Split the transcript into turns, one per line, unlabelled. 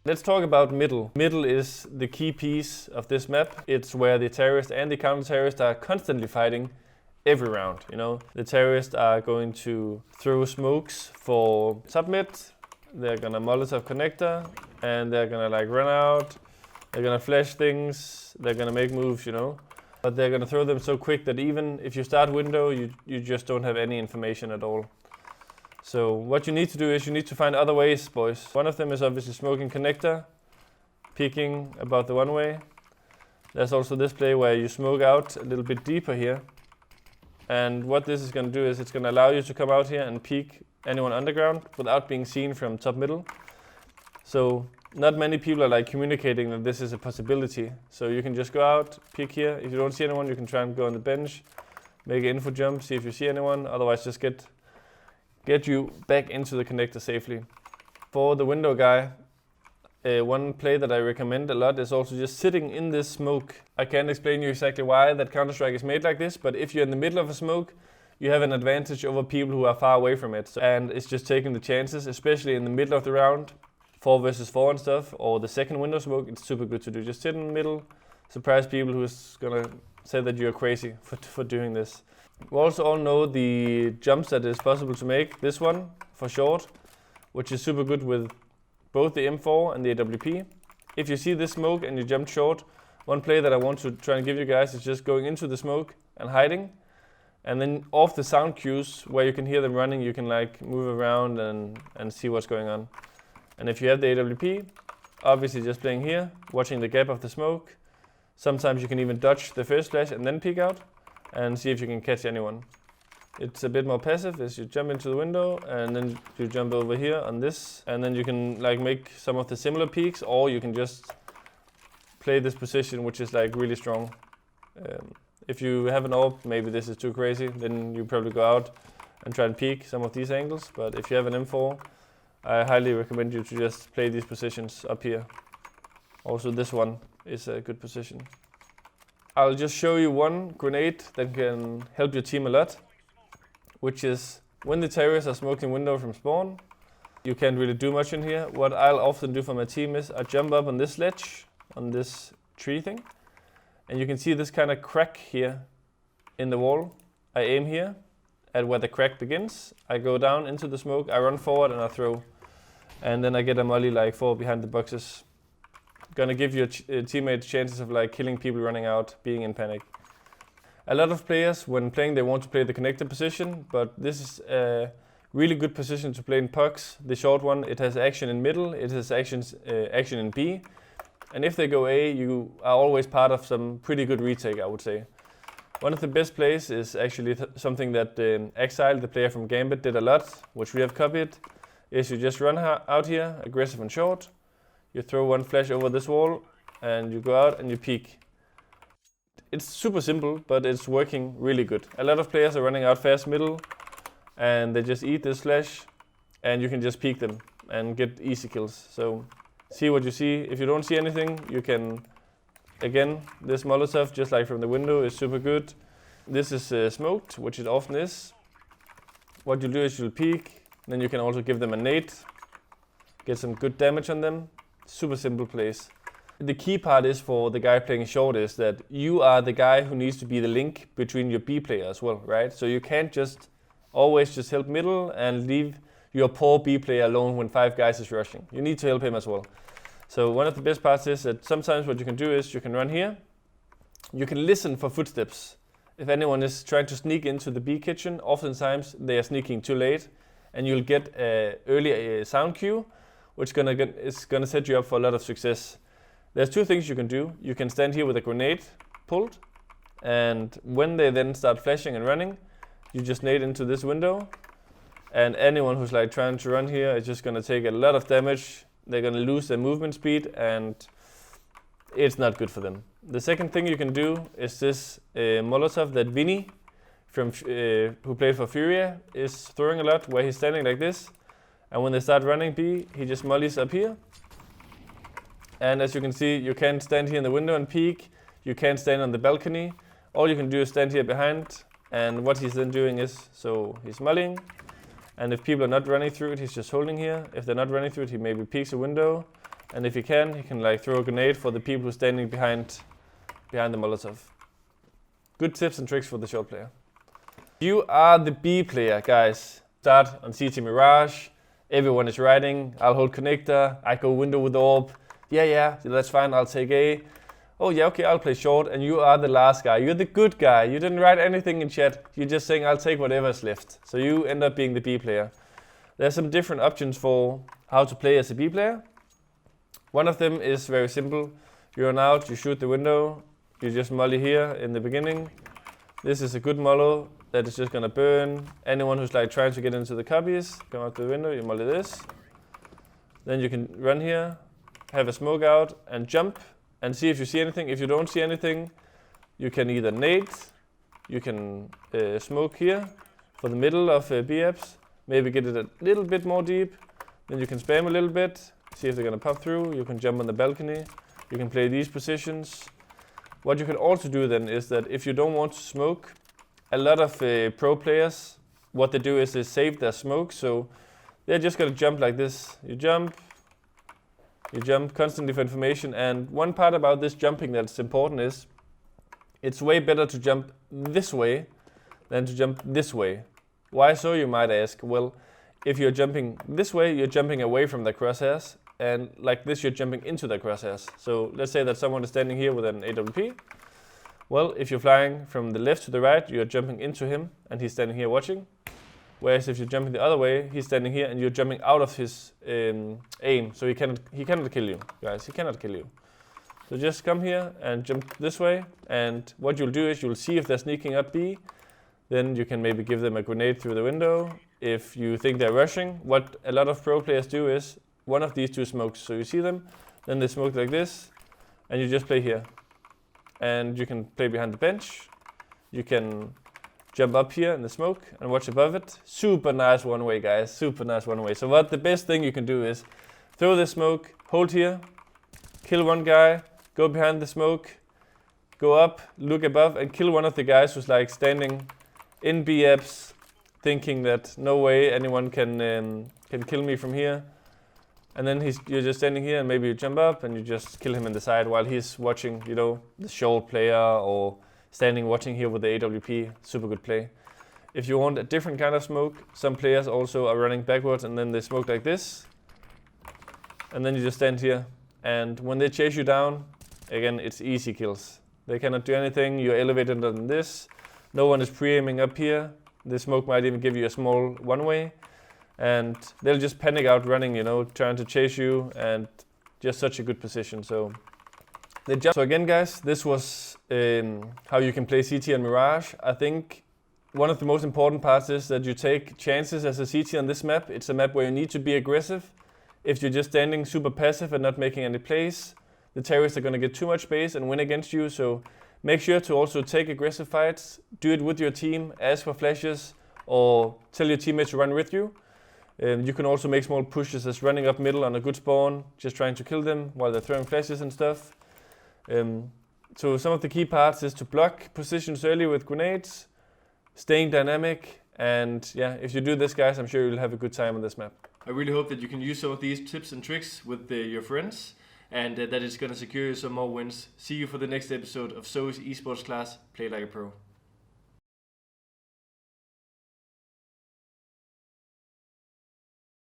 Let's talk about middle. Middle is the key piece of this map. It's where the terrorists and the counter-terrorists are constantly fighting every round, you know. The terrorists are going to throw smokes for top mid, they're gonna Molotov connector, and they're gonna like run out, they're gonna flash things, they're gonna make moves, you know. But they're gonna throw them so quick that even if you start window, you just don't have any information at all. So what you need to do is you need to find other ways, boys. One of them is obviously smoking connector, peeking about the one way. There's also this play where you smoke out a little bit deeper here. And what this is going to do is it's going to allow you to come out here and peek anyone underground without being seen from top middle. So not many people are like communicating that this is a possibility. So you can just go out, peek here. If you don't see anyone, you can try and go on the bench, make an info jump, see if you see anyone. Otherwise, just get you back into the connector safely. For the window guy, one play that I recommend a lot is also just sitting in this smoke. I can't explain you exactly why that Counter-Strike is made like this, but if you're in the middle of a smoke, you have an advantage over people who are far away from it. And it's just taking the chances, especially in the middle of the round, 4 versus 4 and stuff, or the second window smoke, it's super good to do. Just sit in the middle, surprise people who's gonna say that you're crazy for doing this. We also all know the jumps that is possible to make. This one, for short, which is super good with both the M4 and the AWP. If you see this smoke and you jump short, one play that I want to try and give you guys is just going into the smoke and hiding. And then off the sound cues where you can hear them running, you can like move around and see what's going on. And if you have the AWP, obviously just playing here, watching the gap of the smoke. Sometimes you can even dodge the first flash and then peek out and see if you can catch anyone. It's a bit more passive as you jump into the window and then you jump over here on this, and then you can like make some of the similar peaks, or you can just play this position which is like really strong. If you have an AWP, maybe this is too crazy, then you probably go out and try and peek some of these angles, but if you have an M4, I highly recommend you to just play these positions up here. Also this one is a good position. I'll just show you one grenade that can help your team a lot, which is when the terrorists are smoking window from spawn, you can't really do much in here. What I'll often do for my team is I jump up on this ledge, on this tree thing, and you can see this kind of crack here in the wall. I aim here at where the crack begins. I go down into the smoke, I run forward and I throw. And then I get a molly like 4 behind the boxes. Gonna give your teammates chances of like killing people running out, being in panic. A lot of players, when playing, they want to play the connector position, but this is a really good position to play in pucks. The short one, it has action in middle, it has action in B, and if they go A, you are always part of some pretty good retake, I would say. One of the best plays is actually something that Exile, the player from Gambit, did a lot, which we have copied, is you just run out here, aggressive and short, you throw one flash over this wall, and you go out and you peek. It's super simple, but it's working really good. A lot of players are running out fast middle, and they just eat this flash, and you can just peek them and get easy kills. So see what you see. If you don't see anything, you can, again, this Molotov, just like from the window, is super good. This is smoked, which it often is. What you'll do is you'll peek, then you can also give them a nade, get some good damage on them. Super simple plays. The key part is for the guy playing short is that you are the guy who needs to be the link between your B player as well, right? So you can't just always just help middle and leave your poor B player alone when 5 guys is rushing. You need to help him as well. So one of the best parts is that sometimes what you can do is you can run here. You can listen for footsteps. If anyone is trying to sneak into the B kitchen, oftentimes they are sneaking too late, and you'll get an early sound cue, which is gonna set you up for a lot of success. There's 2 things you can do. You can stand here with a grenade pulled, and when they then start flashing and running, you just nade into this window, and anyone who's like trying to run here is just gonna take a lot of damage. They're gonna lose their movement speed, and it's not good for them. The second thing you can do is this Molotov that Vinny, from who played for Furia, is throwing a lot, where he's standing like this, and when they start running B, he just mollies up here. And as you can see, you can't stand here in the window and peek, you can't stand on the balcony. All you can do is stand here behind, and what he's then doing is, so he's mulling, and if people are not running through it, he's just holding here. If they're not running through it, he maybe peeks a window, And if he can like throw a grenade for the people who are standing behind the Molotov. Good tips and tricks for the short player. You are the B player, guys. Start on CT Mirage. Everyone is riding. I'll hold connector. I go window with orb. Yeah, that's fine. I'll take A. Oh yeah, okay, I'll play short. And you are the last guy. You're the good guy. You didn't write anything in chat. You're just saying I'll take whatever's left. So you end up being the B player. There's some different options for how to play as a B player. One of them is very simple. You run out, you shoot the window. You just molly here in the beginning. This is a good mollo that is just gonna burn anyone who's like trying to get into the copies. Come out the window, you molly this. Then you can run here, have a smoke out and jump and see if you see anything. If you don't see anything, you can either nade, you can smoke here for the middle of BFs, maybe get it a little bit more deep. Then you can spam a little bit, see if they're gonna pop through. You can jump on the balcony, you can play these positions. What you can also do then is that if you don't want to smoke, a lot of pro players, what they do is they save their smoke, so they're just gonna jump like this. You jump constantly for information, and one part about this jumping that's important is it's way better to jump this way than to jump this way. Why so, you might ask? Well, if you're jumping this way, you're jumping away from the crosshairs, and like this, you're jumping into the crosshairs. So let's say that someone is standing here with an AWP. Well, if you're flying from the left to the right, you're jumping into him, and he's standing here watching. Whereas if you're jumping the other way, he's standing here, and you're jumping out of his aim. So he cannot kill you, guys. He cannot kill you. So just come here and jump this way, and what you'll do is you'll see if they're sneaking up B. Then you can maybe give them a grenade through the window. If you think they're rushing, what a lot of pro players do is one of these two smokes. So you see them, then they smoke like this, and you just play here. And you can play behind the bench. You can jump up here in the smoke and watch above it. Super nice one way, guys. Super nice one way. So what the best thing you can do is throw the smoke, hold here, kill one guy, go behind the smoke, go up, look above, and kill one of the guys who's like standing in BFs, thinking that no way anyone can kill me from here. And then you're just standing here, and maybe you jump up and you just kill him in the side while he's watching, you know, the short player or standing watching here with the AWP. Super good play. If you want a different kind of smoke, some players also are running backwards and then they smoke like this. And then you just stand here. And when they chase you down, again, it's easy kills. They cannot do anything. You're elevated on this. No one is pre-aiming up here. The smoke might even give you a small one-way. And they'll just panic out running, you know, trying to chase you, and just such a good position. So they jump. So again, guys, this was how you can play CT and Mirage. I think one of the most important parts is that you take chances as a CT on this map. It's a map where you need to be aggressive. If you're just standing super passive and not making any plays, the terrorists are going to get too much space and win against you. So make sure to also take aggressive fights. Do it with your team, ask for flashes, or tell your teammates to run with you. You can also make small pushes as running up middle on a good spawn, just trying to kill them while they're throwing flashes and stuff. So some of the key parts is to block positions early with grenades, staying dynamic, and yeah, if you do this, guys, I'm sure you'll have a good time on this map. I really hope that you can use some of these tips and tricks with your friends, and that it's going to secure you some more wins. See you for the next episode of ZOWIE Esports class, Play Like a Pro.